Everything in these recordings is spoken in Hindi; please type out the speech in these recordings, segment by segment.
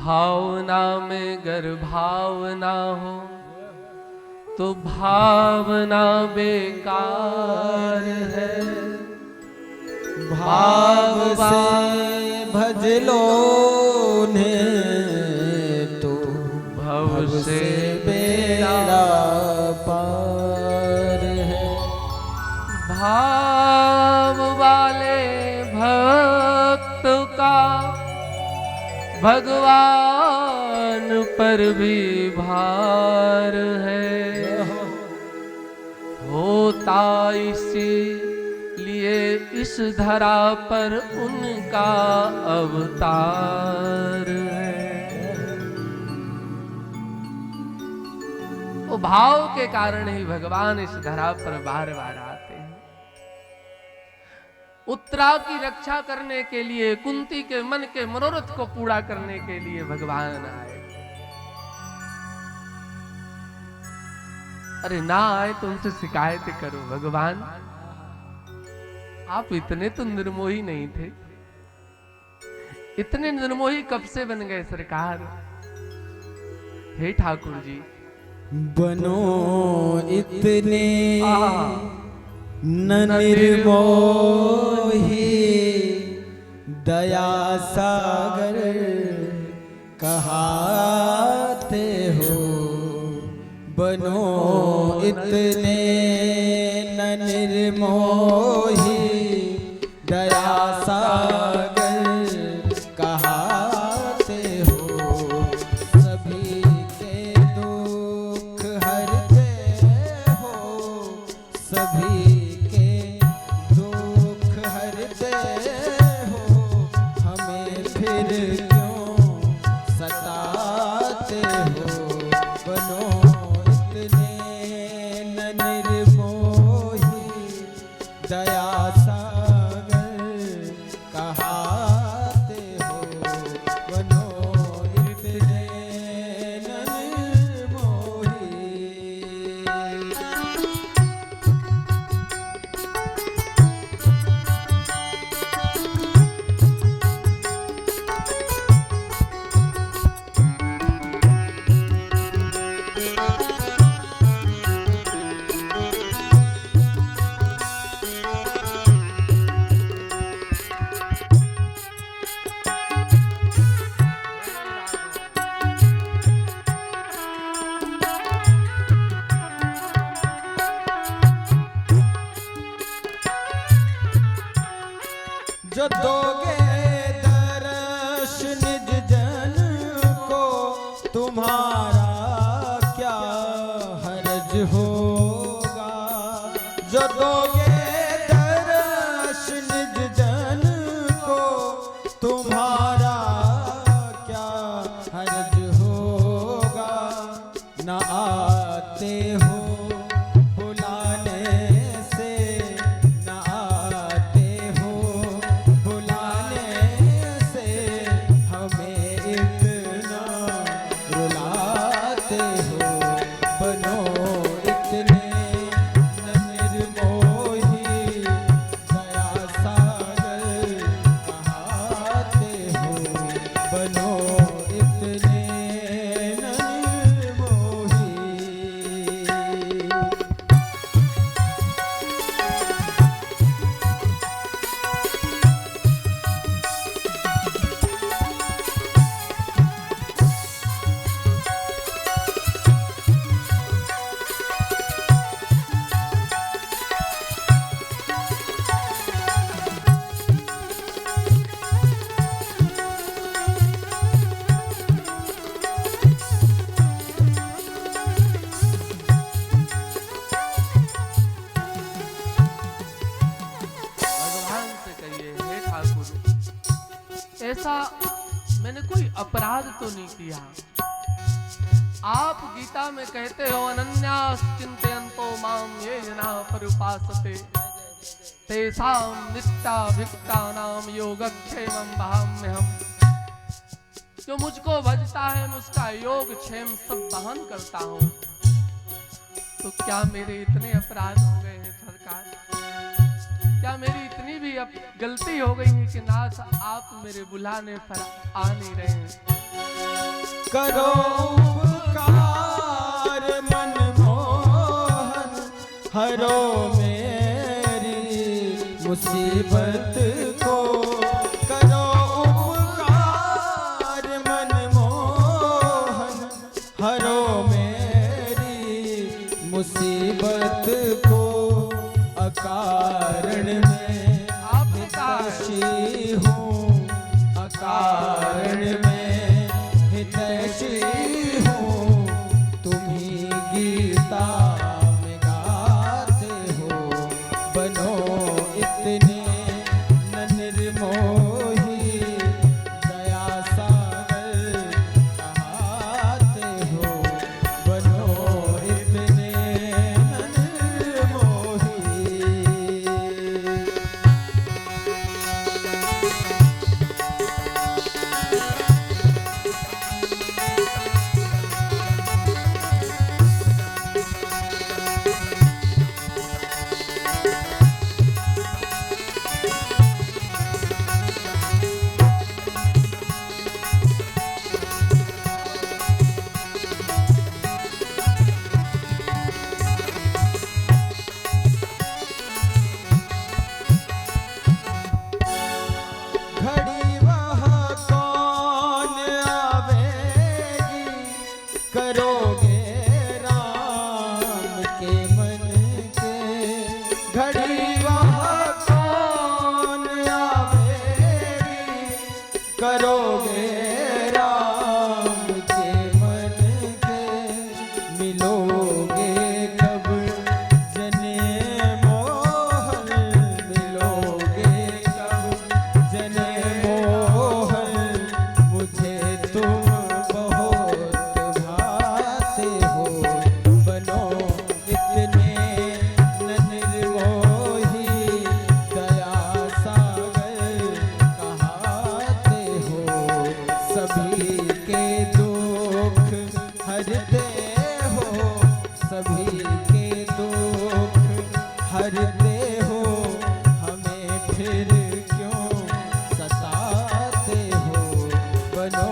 भावना में गर भावना हो तो भावना बेकार है। भाव से भज लो ने तो भव से बेड़ा पार है। भाव वाले भक्त का भगवान पर भी भार है। होता इसीलिए इस धरा पर उनका अवतार है। वो भाव के कारण ही भगवान इस धरा पर बार बार आते हैं। उत्तरा की रक्षा करने के लिए, कुंती के मन के मनोरथ को पूरा करने के लिए भगवान आए। अरे ना आए तो उनसे शिकायत करो, भगवान आप इतने तो निर्मोही नहीं थे। इतने निर्मोही कब से बन गए सरकार? हे ठाकुर जी बनो इतने न निर्मोही, दया सागर कहाते हो। बनो इतने न निर्मोही, दया सागर कहाते हो। सभी के दुख हरते हो, सभी के दुख हरते हो। हमें फिर क्यों सताते हो। बनो दया सागर कहाते हो। बनो इतने निर्मोही। जो दोगे दर्श निज जन को, तुम्हारा क्या हर्ज होगा। जो दोगे दर्श निज जन को, तुम्हारा क्या हर्ज होगा। न आते हो ऐसा मैंने कोई अपराध तो नहीं किया। आप गीता में कहते हो अनन्यास चिंतयन्तो माम ये जना परुपासते तेषां नित्याभियुक्तानां योगक्षेमं वहाम्यहम्। जो मुझको भजता है मैं उसका योग क्षेम सब वहन करता हूँ। तो क्या मेरे इतने अपराध हो गए हैं सरकार? क्या मेरी इतनी भी गलती हो गई है कि नाथ आप मेरे बुलाने पर आ नहीं रहे हैं? करो उपकार मनमोहन, हरो मेरी मुसीबत को। करो उपकार मनमोहन, हरो मेरी मुसीबत को। अकारण में हितैषी हूँ, अकारण में हितैषी हूँ। तुम ही गीता में गाते हो, बनो इतने न निर्मोही। दया सागर कहाते हो, बनो इतने न निर्मोही। घड़ी वह कौन आवेगी, करोगे राम के मन के। घड़ी वह कौन आवेगी, करोगे राम के मन के। मिलोगे कब जने मोहन, मिलोगे कब जने मोहन। मुझे तुम बहुत भाते हो, बनो इतने न निर्मोही। दया सागर कहाते हो, सभी के दुख हरते हो, सभी के दुख हरते हो। हमें फिर क्यों सताते हो, बनो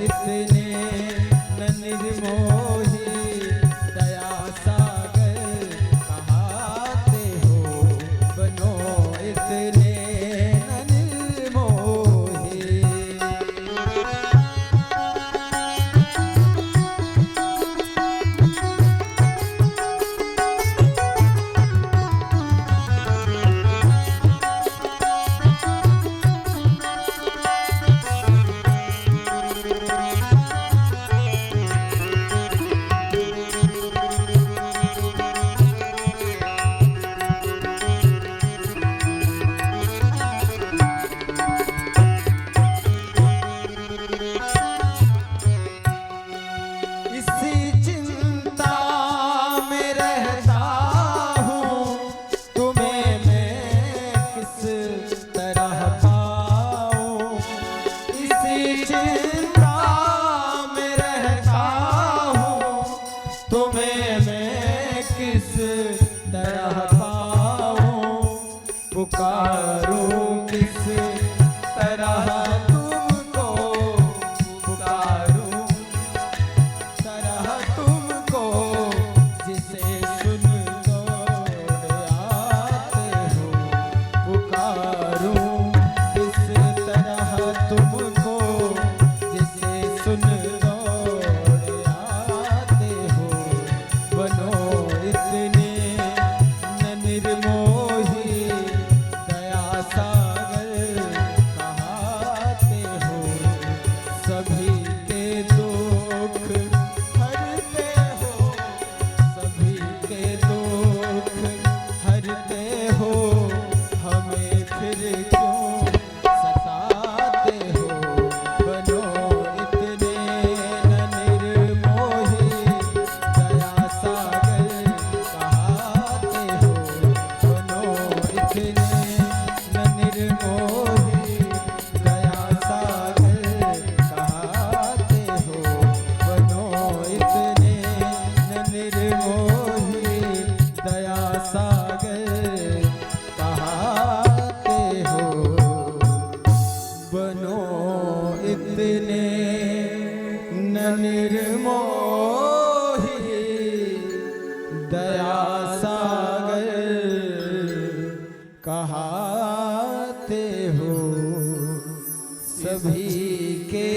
इतने न निर्मोही। दया सागर कहाते हो, बनो इतने न निर्मोही। निर्मोही दया सागर कहाते हो, सभी के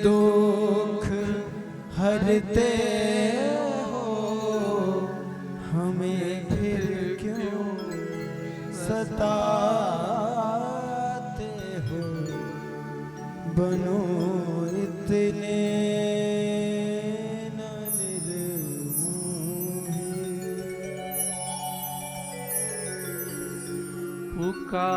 दुख हरते हो, हमें फिर क्यों सताते हो, बनो इतने न निर्मोही। पुकार